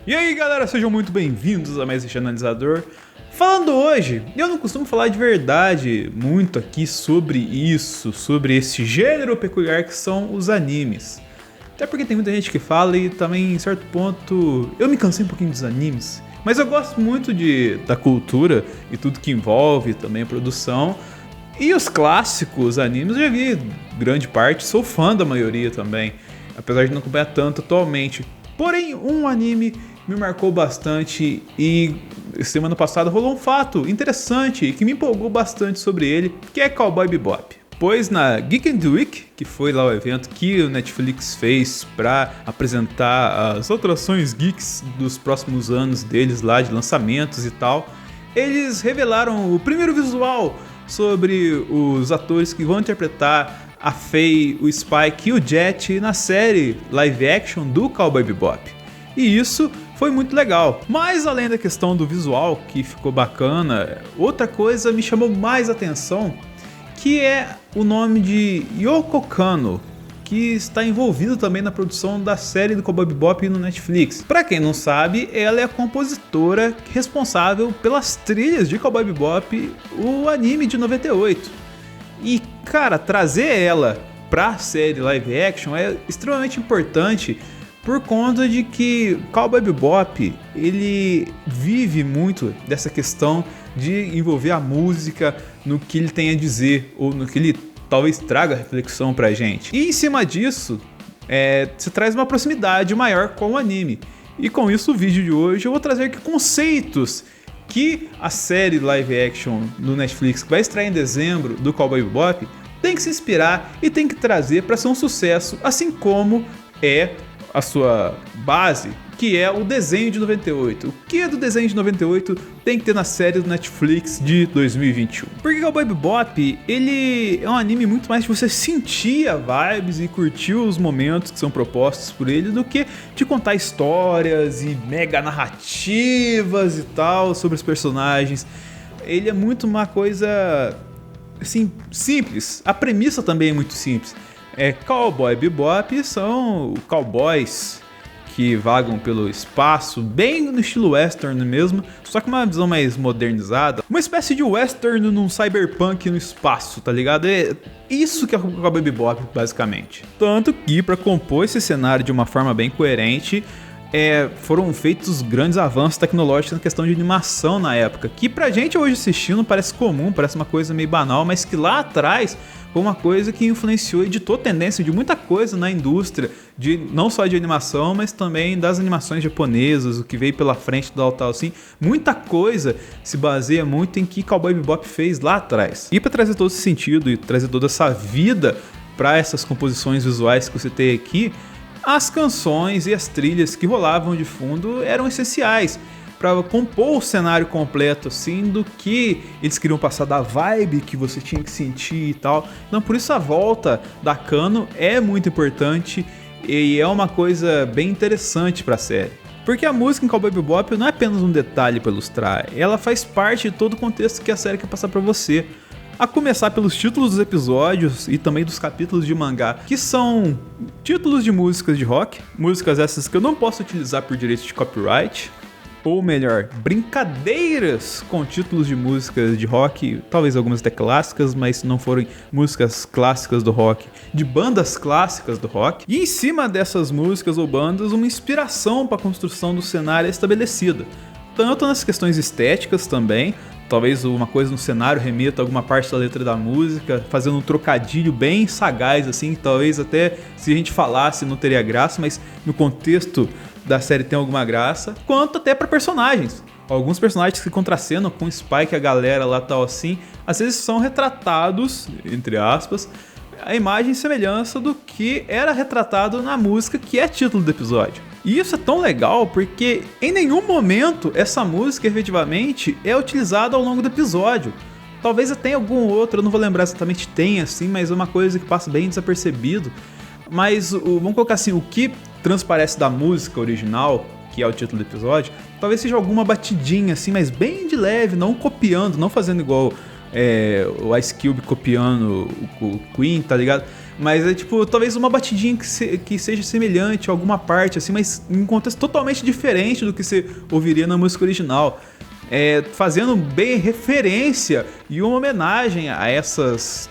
E aí galera, sejam muito bem-vindos a mais este analisador. Falando hoje, eu não costumo falar de verdade muito aqui sobre isso, sobre esse gênero peculiar que são os animes. Até porque tem muita gente que fala e também, em certo ponto, eu me cansei um pouquinho dos animes. Mas eu gosto muito da cultura e tudo que envolve também a produção. E os clássicos animes eu já vi grande parte, sou fã da maioria também, apesar de não acompanhar tanto atualmente. Porém, um anime me marcou bastante e semana passada rolou um fato interessante que me empolgou bastante sobre ele, que é Cowboy Bebop. Pois na Geek and Week, que foi lá o evento que o Netflix fez para apresentar as atrações geeks dos próximos anos deles lá, de lançamentos e tal, eles revelaram o primeiro visual sobre os atores que vão interpretar a Faye, o Spike e o Jet na série live action do Cowboy Bebop. E isso foi muito legal. Mas além da questão do visual, que ficou bacana, outra coisa me chamou mais atenção, que é o nome de Yoko Kanno, que está envolvido também na produção da série do Cowboy Bebop no Netflix. Pra quem não sabe, ela é a compositora responsável pelas trilhas de Cowboy Bebop, o anime de 98. E, cara, trazer ela pra série live action é extremamente importante por conta de que Cowboy Bebop, ele vive muito dessa questão de envolver a música no que ele tem a dizer, ou no que ele talvez traga reflexão pra gente. E em cima disso, se traz uma proximidade maior com o anime. E com isso, o vídeo de hoje eu vou trazer aqui conceitos que a série live action no Netflix, que vai estrear em dezembro, do Cowboy Bebop, tem que se inspirar e tem que trazer para ser um sucesso, assim como é a sua base, que é o desenho de 98. O que é do desenho de 98 tem que ter na série do Netflix de 2021. Porque Cowboy Bebop, ele é um anime muito mais de você sentir a vibes e curtir os momentos que são propostos por ele, do que de contar histórias e mega narrativas e tal sobre os personagens. Ele é muito uma coisa assim, simples. A premissa também é muito simples. Cowboy Bebop são cowboys que vagam pelo espaço, bem no estilo western mesmo, só que uma visão mais modernizada. Uma espécie de western num cyberpunk no espaço, tá ligado? É isso que é o Cowboy Bebop, basicamente. Tanto que, para compor esse cenário de uma forma bem coerente, foram feitos grandes avanços tecnológicos na questão de animação na época, que pra gente hoje assistindo parece comum, parece uma coisa meio banal, mas que lá atrás foi uma coisa que influenciou e ditou tendência de muita coisa na indústria, não só de animação, mas também das animações japonesas, o que veio pela frente tal assim. Muita coisa se baseia muito em que Cowboy Bebop fez lá atrás. E para trazer todo esse sentido e trazer toda essa vida para essas composições visuais que você tem aqui, as canções e as trilhas que rolavam de fundo eram essenciais para compor o cenário completo, assim, do que eles queriam passar, da vibe que você tinha que sentir e tal. Então, por isso a volta da Kanno é muito importante e é uma coisa bem interessante para a série. Porque a música em Cowboy Bebop não é apenas um detalhe para ilustrar, ela faz parte de todo o contexto que a série quer passar para você. A começar pelos títulos dos episódios e também dos capítulos de mangá, que são títulos de músicas de rock, músicas essas que eu não posso utilizar por direitos de copyright, ou melhor, brincadeiras com títulos de músicas de rock, talvez algumas até clássicas, mas se não forem músicas clássicas do rock, de bandas clássicas do rock, e em cima dessas músicas ou bandas, uma inspiração para a construção do cenário estabelecida, tanto nas questões estéticas também. Talvez uma coisa no cenário remeta a alguma parte da letra da música, fazendo um trocadilho bem sagaz, assim, talvez até se a gente falasse não teria graça, mas no contexto da série tem alguma graça, quanto até para personagens. Alguns personagens que contracenam com o Spike e a galera lá tal assim, às vezes são retratados, entre aspas, a imagem e semelhança do que era retratado na música que é título do episódio. E isso é tão legal porque em nenhum momento essa música efetivamente é utilizada ao longo do episódio. Talvez até em algum outro, eu não vou lembrar exatamente tem assim, mas é uma coisa que passa bem desapercebido. Mas vamos colocar assim, o que transparece da música original, que é o título do episódio, talvez seja alguma batidinha assim, mas bem de leve, não copiando, não fazendo igual o Ice Cube copiando o Queen, tá ligado? Mas é tipo, talvez uma batidinha que seja semelhante a alguma parte, assim, mas em um contexto totalmente diferente do que você ouviria na música original. Fazendo bem referência e uma homenagem a essas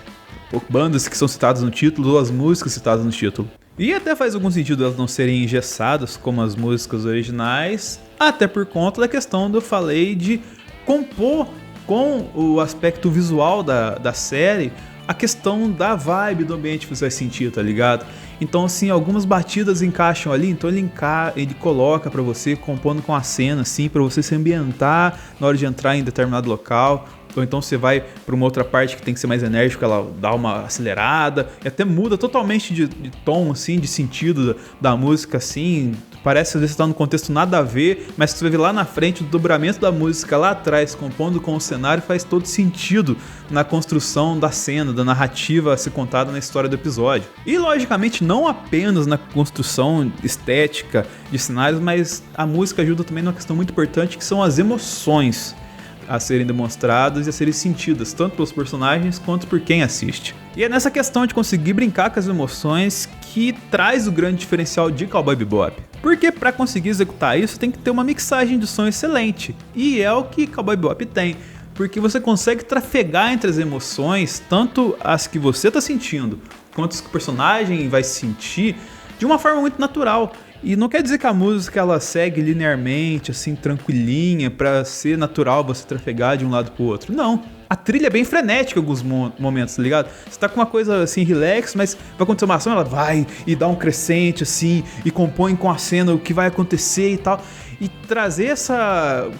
bandas que são citadas no título, ou as músicas citadas no título. E até faz algum sentido elas não serem engessadas como as músicas originais, até por conta da questão que eu falei de compor com o aspecto visual da série a questão da vibe do ambiente que você vai sentir, tá ligado? Então, assim, algumas batidas encaixam ali, então ele coloca pra você, compondo com a cena, assim, pra você se ambientar na hora de entrar em determinado local. Ou então você vai pra uma outra parte que tem que ser mais enérgica, ela dá uma acelerada, e até muda totalmente de tom, assim, de sentido da música, assim. Parece que às vezes você tá num contexto nada a ver, mas você vai ver lá na frente o dobramento da música lá atrás, compondo com o cenário, faz todo sentido na construção da cena, da narrativa a ser contada na história do episódio. E logicamente não apenas na construção estética de cenários, mas a música ajuda também numa questão muito importante, que são as emoções a serem demonstradas e a serem sentidas, tanto pelos personagens quanto por quem assiste. E é nessa questão de conseguir brincar com as emoções que traz o grande diferencial de Cowboy Bebop. Porque para conseguir executar isso tem que ter uma mixagem de som excelente, e é o que Cowboy Bebop tem. Porque você consegue trafegar entre as emoções, tanto as que você está sentindo, quanto as que o personagem vai sentir, de uma forma muito natural. E não quer dizer que a música ela segue linearmente, assim, tranquilinha, pra ser natural você trafegar de um lado pro outro. Não. A trilha é bem frenética em alguns momentos, tá ligado? Você tá com uma coisa assim, relax, mas vai acontecer uma ação, ela vai e dá um crescente, assim, e compõe com a cena o que vai acontecer e tal. E trazer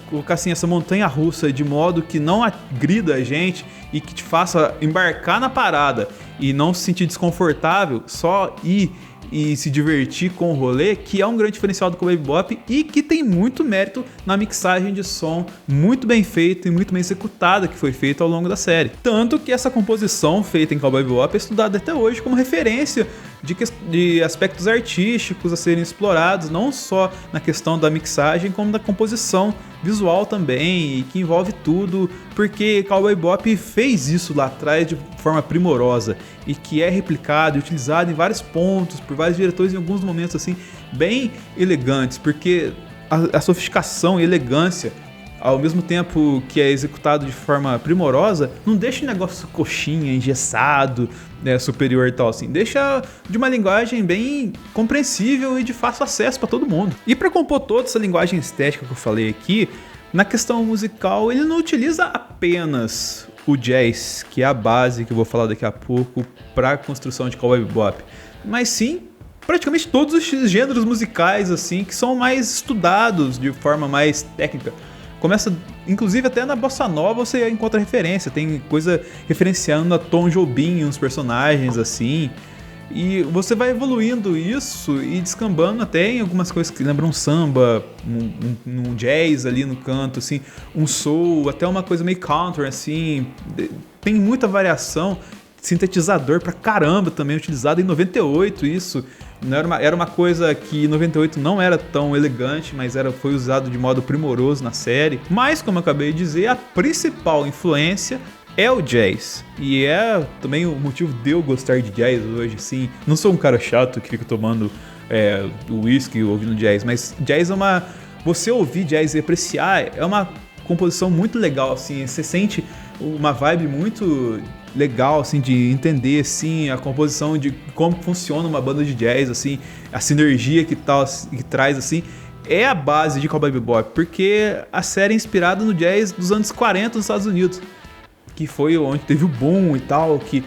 colocar assim, essa montanha russa de modo que não agrida a gente e que te faça embarcar na parada e não se sentir desconfortável, só ir e se divertir com o rolê, que é um grande diferencial do Cowboy Bebop e que tem muito mérito na mixagem de som muito bem feita e muito bem executada que foi feita ao longo da série. Tanto que essa composição feita em Cowboy Bebop é estudada até hoje como referência de aspectos artísticos a serem explorados, não só na questão da mixagem, como da composição visual também, e que envolve tudo, porque Cowboy Bebop fez isso lá atrás de forma primorosa e que é replicado e utilizado em vários pontos, por vários diretores em alguns momentos assim, bem elegantes, porque a sofisticação e elegância, ao mesmo tempo que é executado de forma primorosa, não deixa o negócio coxinha, engessado, né, superior e tal, assim. Deixa de uma linguagem bem compreensível e de fácil acesso para todo mundo. E para compor toda essa linguagem estética que eu falei aqui, na questão musical, ele não utiliza apenas o jazz, que é a base que eu vou falar daqui a pouco, para a construção de Cowboy Bebop, mas sim praticamente todos os gêneros musicais assim que são mais estudados de forma mais técnica. Começa, inclusive até na bossa nova você encontra referência, tem coisa referenciando a Tom Jobim, uns personagens assim, e você vai evoluindo isso e descambando até em algumas coisas que lembram um samba, um jazz ali no canto, assim, um soul, até uma coisa meio country, assim, tem muita variação, sintetizador pra caramba também utilizado em 98 isso. Era uma coisa que em 98 não era tão elegante, mas foi usado de modo primoroso na série. Mas, como eu acabei de dizer, a principal influência é o jazz. E é também o motivo de eu gostar de jazz hoje, assim. Não sou um cara chato que fica tomando whisky ouvindo jazz, mas jazz é uma... Você ouvir jazz e apreciar é uma composição muito legal, assim. Você sente uma vibe muito legal, assim, de entender, assim, a composição de como funciona uma banda de jazz, assim, a sinergia que traz, assim, é a base de Cowboy Bebop, porque a série é inspirada no jazz dos anos 40 nos Estados Unidos, que foi onde teve o boom e tal, que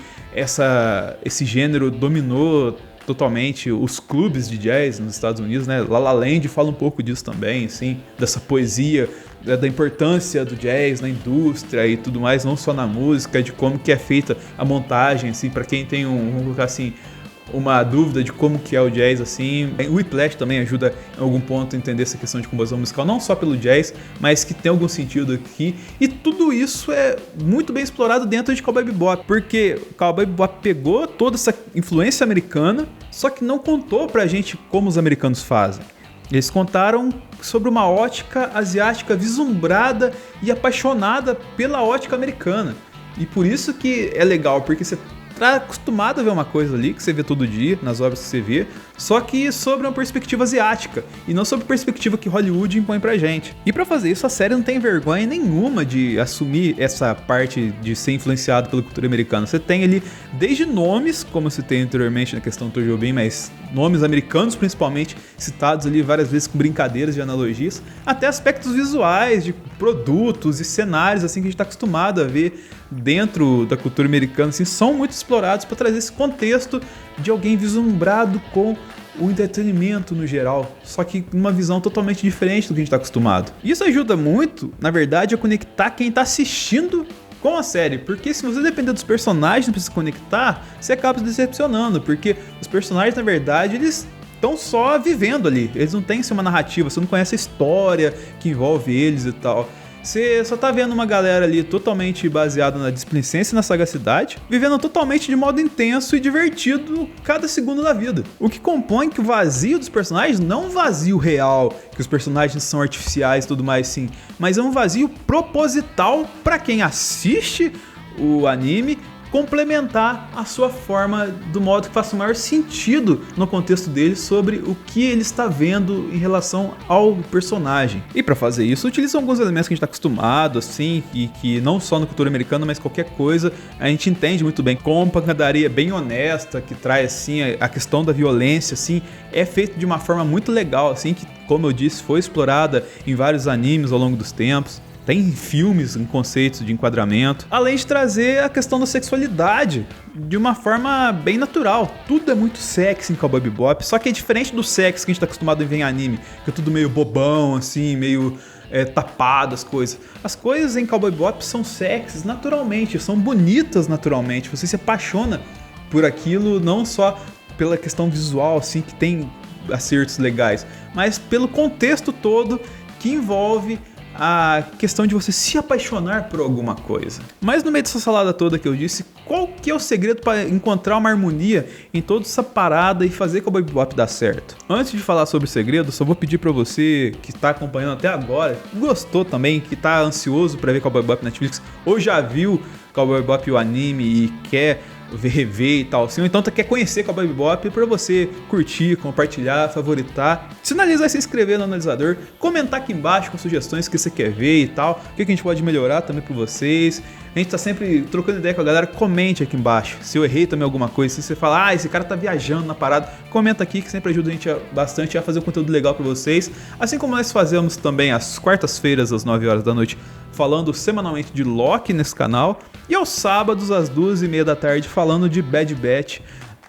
esse gênero dominou totalmente os clubes de jazz nos Estados Unidos, né? La La Land fala um pouco disso também, assim, dessa poesia, da importância do jazz na indústria e tudo mais, não só na música, de como que é feita a montagem, assim, para quem tem vamos colocar assim, uma dúvida de como que é o jazz, assim. O Whiplash também ajuda em algum ponto a entender essa questão de composição musical, não só pelo jazz, mas que tem algum sentido aqui. E tudo isso é muito bem explorado dentro de Cowboy Bebop, porque Cowboy Bebop pegou toda essa influência americana, só que não contou pra gente como os americanos fazem. Eles contaram sobre uma ótica asiática vislumbrada e apaixonada pela ótica americana. E por isso que é legal, porque você tá acostumado a ver uma coisa ali que você vê todo dia, nas obras que você vê, só que sobre uma perspectiva asiática, e não sobre a perspectiva que Hollywood impõe pra gente. E pra fazer isso, a série não tem vergonha nenhuma de assumir essa parte de ser influenciado pela cultura americana. Você tem ali desde nomes, como eu citei anteriormente na questão do Tojobin, mas nomes americanos principalmente, citados ali várias vezes com brincadeiras e analogias, até aspectos visuais de produtos e cenários assim que a gente tá acostumado a ver dentro da cultura americana, assim, são muito explorados para trazer esse contexto de alguém vislumbrado com o entretenimento no geral, só que numa visão totalmente diferente do que a gente está acostumado. Isso ajuda muito, na verdade, a conectar quem está assistindo com a série, porque se você depender dos personagens para se conectar, você acaba se decepcionando, porque os personagens, na verdade, eles estão só vivendo ali, eles não têm uma narrativa, você não conhece a história que envolve eles e tal. Você só tá vendo uma galera ali totalmente baseada na displicência e na sagacidade, vivendo totalmente de modo intenso e divertido cada segundo da vida. O que compõe que o vazio dos personagens não é um vazio real, que os personagens são artificiais e tudo mais sim, mas é um vazio proposital para quem assiste o anime complementar a sua forma do modo que faça o maior sentido no contexto dele sobre o que ele está vendo em relação ao personagem. E para fazer isso, utilizam alguns elementos que a gente está acostumado, assim, e que não só na cultura americana, mas qualquer coisa, a gente entende muito bem. Como uma pancadaria bem honesta, que traz, assim, a questão da violência, assim, é feito de uma forma muito legal, assim, que, como eu disse, foi explorada em vários animes ao longo dos tempos. Tem filmes em conceitos de enquadramento, além de trazer a questão da sexualidade de uma forma bem natural. Tudo é muito sexy em Cowboy Bebop, só que é diferente do sexo que a gente tá acostumado a ver em anime, que é tudo meio bobão, assim, meio tapado as coisas. As coisas em Cowboy Bebop são sexys naturalmente, são bonitas naturalmente. Você se apaixona por aquilo não só pela questão visual, assim, que tem acertos legais, mas pelo contexto todo que envolve a questão de você se apaixonar por alguma coisa. Mas no meio dessa salada toda que eu disse, qual que é o segredo para encontrar uma harmonia em toda essa parada e fazer Cowboy Bebop dar certo? Antes de falar sobre o segredo, só vou pedir para você que está acompanhando até agora, gostou também, que está ansioso para ver Cowboy Bebop na Netflix, ou já viu Cowboy Bebop o anime e quer rever e tal assim, ou então tu quer conhecer Cowboy Bebop, para você curtir, compartilhar, favoritar, sinalizar e se inscrever no analisador, comentar aqui embaixo com sugestões que você quer ver e tal, o que a gente pode melhorar também para vocês. A gente tá sempre trocando ideia com a galera, comente aqui embaixo se eu errei também alguma coisa, se você fala, esse cara tá viajando na parada, comenta aqui que sempre ajuda a gente bastante a fazer um conteúdo legal para vocês, assim como nós fazemos também às quartas-feiras às 9 horas da noite, falando semanalmente de Loki nesse canal, e aos sábados às 2h30 da tarde falando de Bad Batch,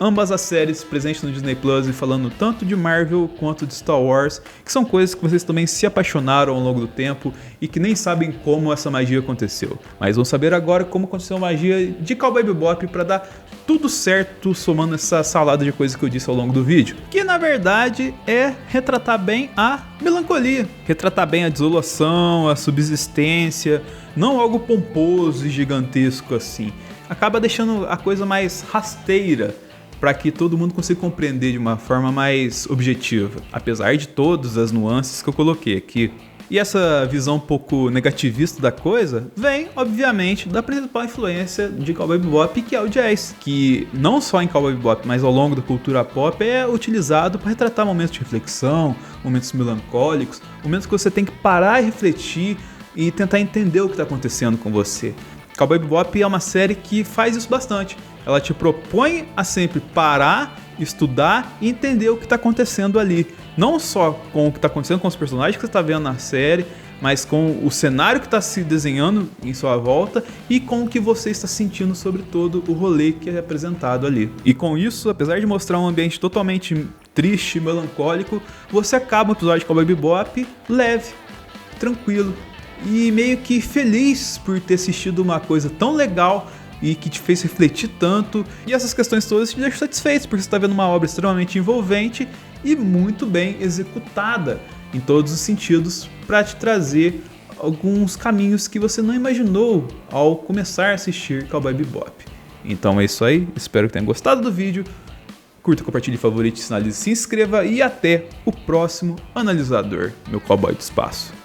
ambas as séries presentes no Disney Plus e falando tanto de Marvel quanto de Star Wars, que são coisas que vocês também se apaixonaram ao longo do tempo e que nem sabem como essa magia aconteceu. Mas vão saber agora como aconteceu a magia de Cowboy Bebop para dar tudo certo somando essa salada de coisas que eu disse ao longo do vídeo. Que na verdade é retratar bem a melancolia, retratar bem a desolação, a subsistência, não algo pomposo e gigantesco assim. Acaba deixando a coisa mais rasteira, para que todo mundo consiga compreender de uma forma mais objetiva, apesar de todas as nuances que eu coloquei aqui. E essa visão um pouco negativista da coisa vem, obviamente, da principal influência de Cowboy Bebop, que é o jazz, que não só em Cowboy Bebop, mas ao longo da cultura pop é utilizado para retratar momentos de reflexão, momentos melancólicos, momentos que você tem que parar e refletir e tentar entender o que está acontecendo com você. Cowboy Bebop é uma série que faz isso bastante. Ela te propõe a sempre parar, estudar e entender o que está acontecendo ali. Não só com o que está acontecendo com os personagens que você está vendo na série, mas com o cenário que está se desenhando em sua volta e com o que você está sentindo sobre todo o rolê que é apresentado ali. E com isso, apesar de mostrar um ambiente totalmente triste e melancólico, você acaba o episódio de Cowboy Bebop leve, tranquilo e meio que feliz por ter assistido uma coisa tão legal e que te fez refletir tanto, e essas questões todas te deixam satisfeito, porque você está vendo uma obra extremamente envolvente e muito bem executada em todos os sentidos, para te trazer alguns caminhos que você não imaginou ao começar a assistir Cowboy Bebop. Então é isso aí, espero que tenha gostado do vídeo, curta, compartilhe, favorite, sinalize, se inscreva e até o próximo analisador, meu cowboy do espaço.